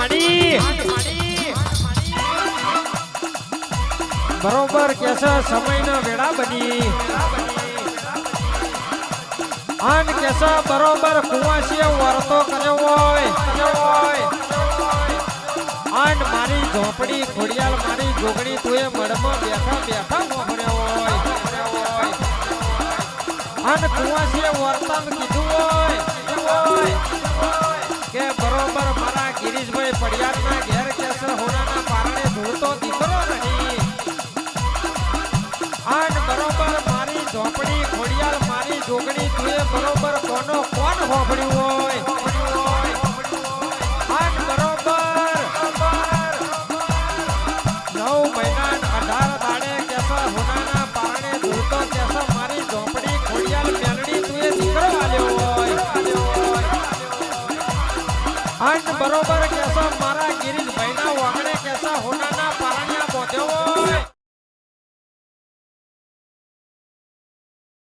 માડી બરોબર કેસે સમયના વેળા બની આન કેસે બરોબર કુવાસીએ વર્તો કર્યો હોય આન મારી ઝોપડી ખોડિયાલ મારી જોગણી તુએ મડમાં બેઠા મોહર્યો હોય આન કુવાસીએ વર્તન કીધું હોય કે બરોબર મારા ગિરીશભાઈ પડિયારના ઘેર કેસે હોનાના પારણે ધૂળતો દીકરો નહીં આન બરોબર મારી ઝોપડી ખોડિયાલ મારી જોગણી તુએ બરોબર કોનો કોણ હોભળ્યું હોય આન બરોબર 9 મહિના 18 દાડે કેસે હોનાના પારણે ધૂળતો કેસે મારી ઝોપડી ખોડિયાલ મેલડી તુએ દીકરો આલ્યો હોય આન બરોબર